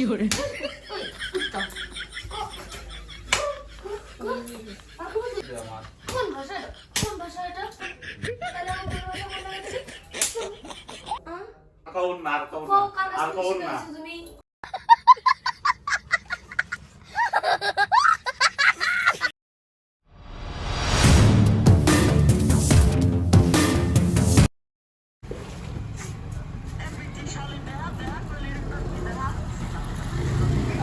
করে কোন ভাষা এটা? কোন ভাষা এটা? তাহলে আমি কোন ভাষা বলতে গেছি? কাউন না আর কাউন কও, না কার কাছ আর থেকে কাউন না শিখেছো তুমি?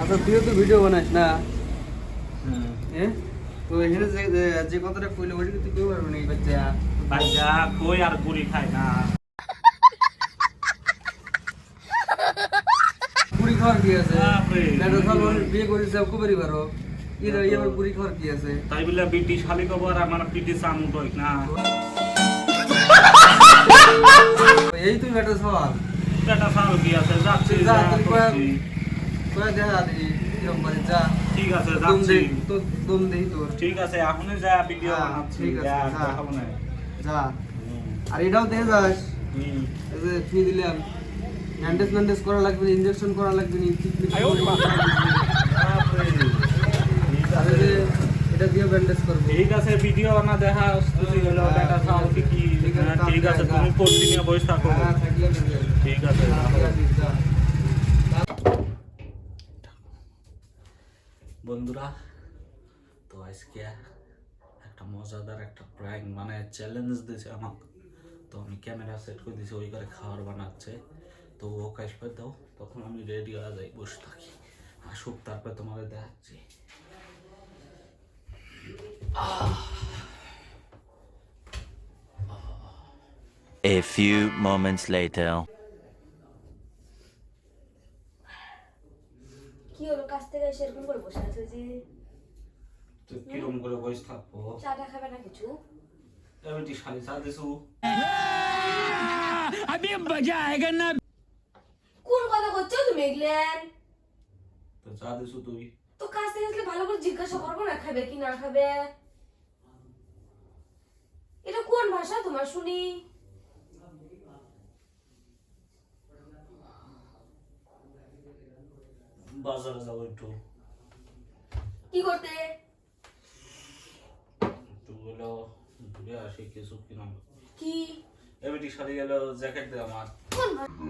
আচ্ছা তুইও তো ভিডিও বানাস না হ্যাঁ তো এখানে যে কথাটা কইলে ওইটা তুই কই পারবি না এই বাচ্চা বাজা কই আর গুড়ি খায় না পুরি খাওয়ার কি আছে বাপরে। এটা সাল বিয়ে করিস কবেরই পারো এর এবার পুরি খাওয়ার কি আছে তাই বলে ব্রিটিশ খালি খবর আমার ব্রিটিশ আমু তো না এই তুই বেটা সওয়াল এটা সাল কি আছে যাচ্ছি যা, যা তুই করছি। কয়া দেখা দিই কিরকম করে যা ঠিক আছে দম যাচ্ছি দে তো দম দেই তোর ঠিক আছে এখনই যা ভিডিও হ্যাঁ, বানাচ্ছি ঠিক আছে, যা যা। দেখাবো না যা আর এটাও দেখে যাস হুম। এই যে ফি দিলাম ম্যান্ডেজ করা লাগবে না ইনজেকশন করা লাগবে না বাপরে। ঠিক আর আছে। এই যে এটা দিয়ে ব্যান্ডেজ করবো ঠিক আছে ভিডিও না দেখা তুই হলো এটা সাল কি কি ঠিক আছে, হ্যাঁ, ঠিক আছে যা। তুমি কন্টিনিউ বসে থাকো হ্যাঁ থাকলে নেবে ঠিক আছে রাখো। বন্ধুরা তো আজকে একটা মজাদার একটা প্র্যাঙ্ক মানে চ্যালেঞ্জ দিয়েছে আমাকে তো আমি ক্যামেরা সেট করে দিয়েছি ওই করে খাবার বানাচ্ছে তো ও কাজ করে দাও তখন আমি রেডি হয়ে যাই বসে থাকি আসুক তারপরে তোমাদের দেখাচ্ছি A few moments later. কি হলো কাছ থেকে এসে এরকম করে বসে আছে যে তো কিরম করে বসে থাকবো চাটা খাবে না কিছু? এমনি শালি চা দিছু কোন কথা করছো তুমি এগুলেন? তো চা দিছু তুই তো কাছ থেকে আসলে ভালো করে জিজ্ঞাসা করবো না খাবে কি না খাবে? এটা কোন ভাষা তোমার শুনি? বাজারে যাবো একটু কি করতে? একটু হলো ঘুরে আসি কিছু কিনা কি এমনি শালি গেল জ্যাকেট দে আমার কোন ভাষা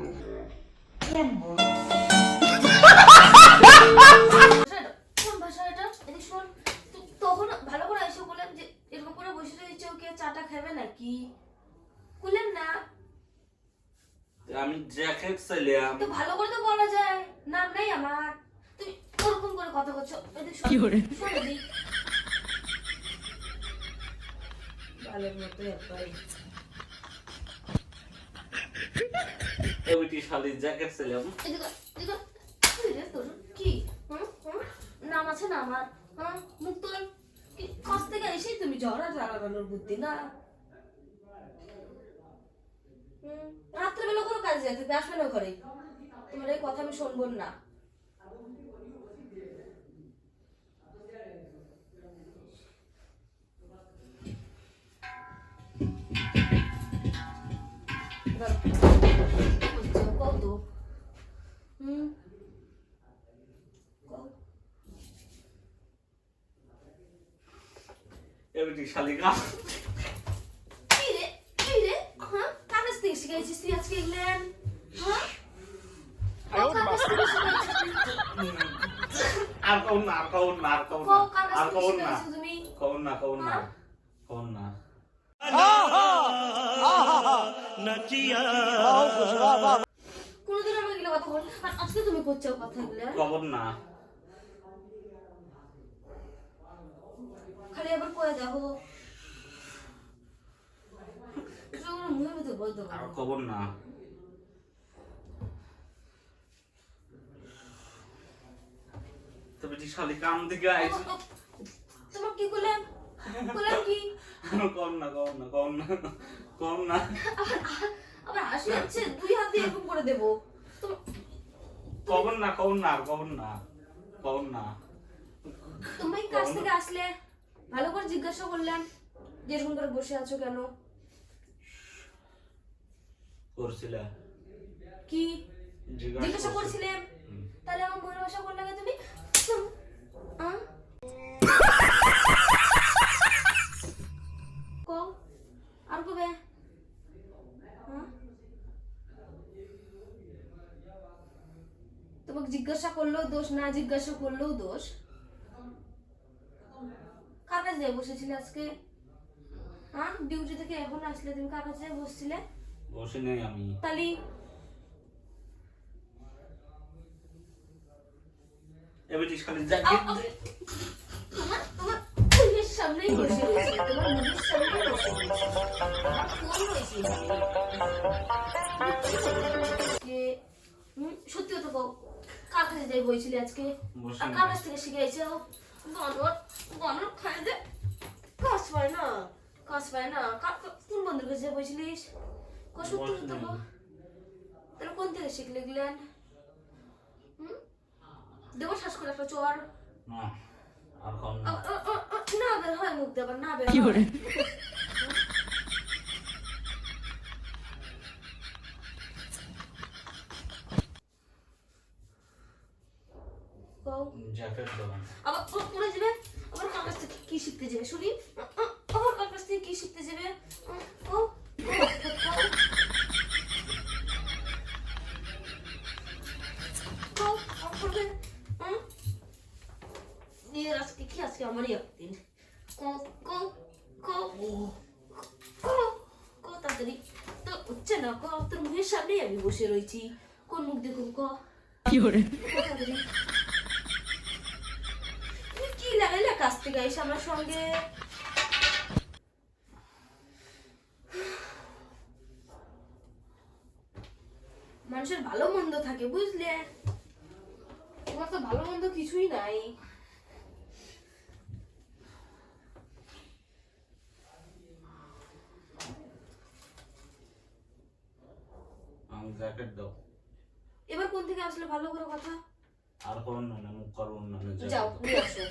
এটা? কোন ভাষা এটা? এদিকে শোন, তখন ভালো করে এসে বললাম যে এরকম করে বসে রয়েছে ওকে চাটা খাবে নাকি? বললেন না আমি জ্যাকেট চাইলাম তো ভালো করে তো বলা যায়, নাম নাই আমার, তুমি ওরকম করে কথা বলছো। এদিকে শোন, কি করে? শোন এদিকে। ভালোর মতো একবার এমনি শালি জ্যাকেট চাইলাম এদিকে এদিকে কি রে তোর কি? নাম আছে না আমার? মুখ তোর কি কাছ থেকে এসেই তুমি ঝড়া জ্বালানোর বুদ্ধি না? রাত্রেবেলা কোনো কাজে যেতে আসবে না ঘরে, তোমার এই কথা আমি শুনবো না। কত এমনি শালি গা কি রে কি রে? কার কাছ থেকে শিখেছিস তুই আজকে এগুলেন? কার কাছ থেকে শিখেছিস? আর কাউন না আর কাউন না আর কাউন না কার কাছ আর থেকে কাউন না শিখেছিস তুমি? কাউন না কাউন না কাউন না কোনোদিন আমি এগুলো কথা বলি আর আজকে তুমি করছো কথা এগুলো? কবর না খালি আবার কয়ে দেখো মুখের ভিতর বলতে আর পারো। কবর না তবে যে শালি কাম দিকে আইছে তোমার কি করলেন? করলেন কি? কম না কম না কম না কম না আবার হাসি হচ্ছে, দুই হাত দিয়ে এরকম করে দেবো। কবর না কবর না কবর না কবর না তুমি কাছ থেকে আসলে ভালো করে জিজ্ঞাসা করলেন যে এরকম করে বসে আছো কেন? করছিলা কি জিজ্ঞাসা করছিলেন? তাহলে আমার মনে তোমাকে জিজ্ঞাসা করলেও দোষ, না জিজ্ঞাসা করলেও দোষ। কার কাছে যাই বসেছিলে আজকে? হ্যাঁ, ডিউটি থেকে এখন আসলে তুমি কার কাছে বসছিলে? বসে নেই আমি। তালি এবার খালি জ্যাকেট দে। তোমার মুখের সামনেই বসে রয়েছে, তোমার মুখের সামনেই বসে রয়েছে। ফোন রয়েছে সত্যি কথা কও, কার কাছে যাই বইছিলে আজকে? আর কার কাছ থেকে শিখেছে? গনর খাই দে, কাজ পায় না, কাজ পায় না। কোন বন্ধুর কাছে বইছিলিস? সত্যি কথা কও, তাহলে কোন থেকে শিখলে গেলেন? দেবো শ্বাস করে একটা চোর। না আর কোন না বের হয় মুখ দেবার, না বের হয়। জ্যাকেট দেবেন। আবার পড়ে যাবে, আবার কার কাছ থেকে কি শিখতে যাবে শুনি? আবার কার কাছ থেকে কি শিখতে যাবে? আজকে কি, আজকে আমারই একদিন। তাড়াতাড়ি তো হচ্ছে না, তোর মুখের সামনেই আমি বসে রয়েছি, কোন মুখ দেখুন ক তাড়াতাড়ি। কি লাগাইলা কাছ থেকে এসে আমার সঙ্গে? মানুষের ভালো মন্দ থাকে বুঝলে, তোমার তো ভালো মন্দ কিছুই নাই। আমি জ্যাকেট দাও। এবার কোন থেকে আসলে ভালো করে কথা? আর কোন না মুখ করুন না। যাও নিয়ে আসো।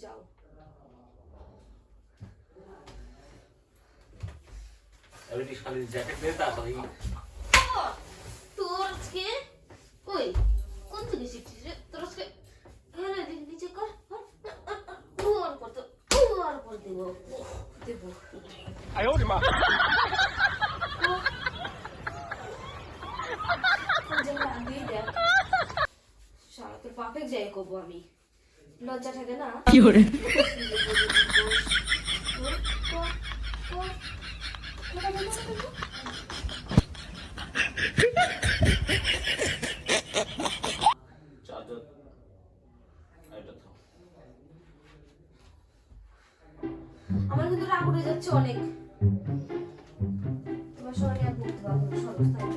যাও এবার খালি জ্যাকেট দে তাড়াতাড়ি। তোর আজকে কই কোন থেকে শিখছিস রে? তোর আজকে হ্যাঁ নিচে কর, ওর পর তো ওর পর দেবো দেবো। সারা তোর পাপে যাই কবো আমি, লজ্জা থাকে না? কি করে আমার কিন্তু রাগ উঠে যাচ্ছে অনেক। তোমার সঙ্গে আর বলতে পারবো না, সরস্তায়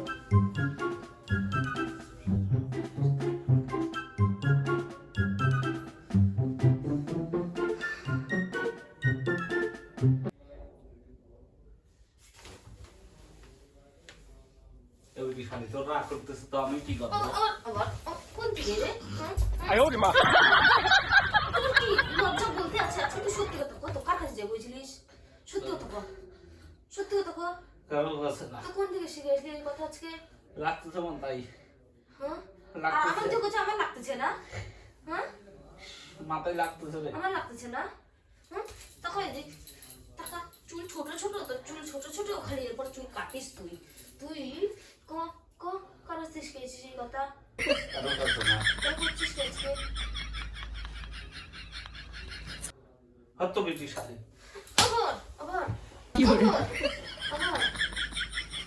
তোর রাগ করতেছে তো আমি কি করবো? আবার কোন দিকে রে? কি লজ্জা বলতে আছে? আজকে তুই সত্যি কথা কত কার কাছে যাই বুঝলিস? সত্যি কথা কর, সত্যি কথা কর। কারো আছে না তো কোন দিকে শিখে আসলি এই কথা আজকে? লাগতেছে মন তাই। হ্যাঁ লাগতেছে। আমার তো কিছু আমার লাগতেছে না। হ্যাঁ মাথায় লাগতেছে রে। আমার লাগতেছে না। হ্যাঁ তখন দেখ টাকা চুল ছোট ছোট, তো চুল ছোট ছোট খালি এরপর চুল কাটিস তুই। তুই ক ক কার কাছে শিখেছিস এই কথা? কারো আছে না। তোর করছিস কি আজকে? হয়তো বেটি সাথে আবার আবার কি হলো? আবার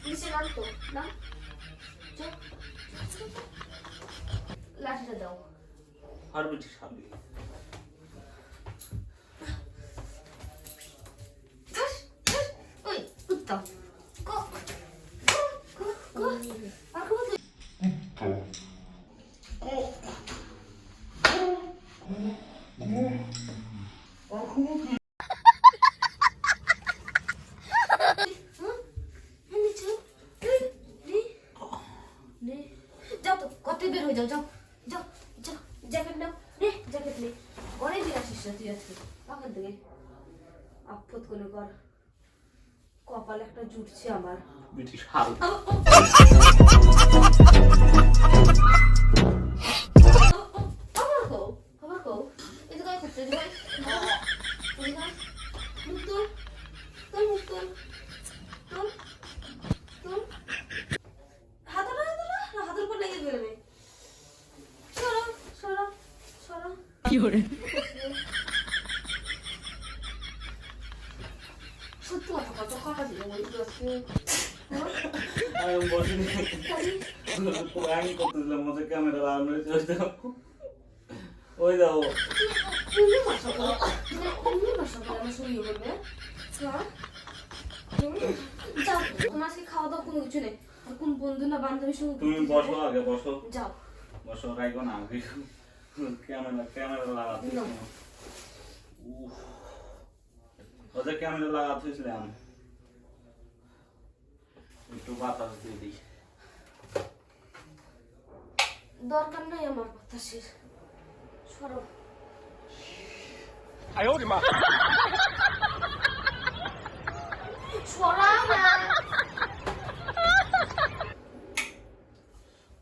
নিচে নাম তো না, লাঠিটা দাও। আর বেটি সাথে ওই উত্তম ক ক ক আর কো যাও তো কত বের হয়ে যাও, যাও যাও যাও, জ্যাকেট নাও নে, জ্যাকেট নে। অনেক দিন আসিস না তুই আজকে, পাখার দিকে আপদ করে কর। কপালে একটা জুটছে আমার। বেটি শাল আবার কও, আবার কও, এই তো গায়ে করতে দিই সত্যি কথা কত কাকা দিলে বলছিল আজকে আমি বসিনি প্র্যাঙ্ক করতেছিলাম মজা ক্যামেরা লাগানো হয়েছে ওই দেখো তুমি ভাষা বলো আমার শুনিয়ে বলবে হ্যাঁ যাও তোমার আজকে খাওয়া দাওয়া কোনো কিছু নেই আর কোন বন্ধু না বান্ধবীর সঙ্গে তুমি বসো আগে বসো যাও বসো রাখো না আগে ক্যামেরা লাগাতে ওদের ক্যামেরা লাগাতেছিলাম একটু বাতাস দিয়ে দিই দরকার নাই আমার বাতাসের সরব সরাও না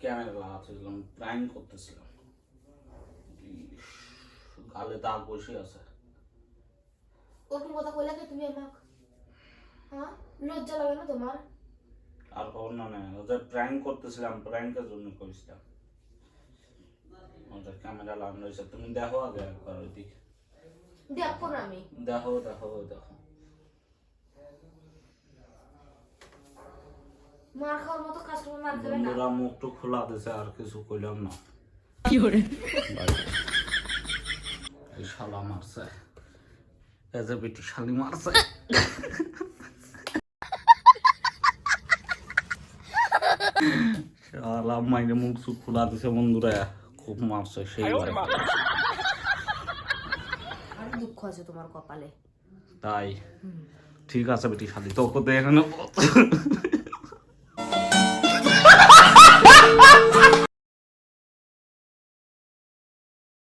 ক্যামেরা লাগাতেছিলাম প্র্যাঙ্ক করতেছিলাম গালে দাগ বসে আছে ওরকম কথা কইলা কে তুমি আমাকে হ্যাঁ লজ্জা লাগে না তোমার আর কখন না ওদের প্র্যাঙ্ক করতেছিলাম প্র্যাঙ্কের জন্য করেছিলাম ওদের ক্যামেরা লাগানো হয়েছে তুমি দেখো আগে একবার ওইদিকে দেখো না আমি দেখো দেখো দেখো মার খাওয়ার মতো কাজ করবে মার খাবে না বন্ধুরা মুখটু খোলা দিছে আর কিছু কইলাম না এই শালা মারছে এজ এ বিটি শালি মারছে শালা মাইনে মুখ সুখ খোলা দিছে বন্ধুরা খুব মারছে সেই আর দুঃখ আছে তোমার কপালে তাই ঠিক আছে বেটি শালি তোকে দেখে নেবো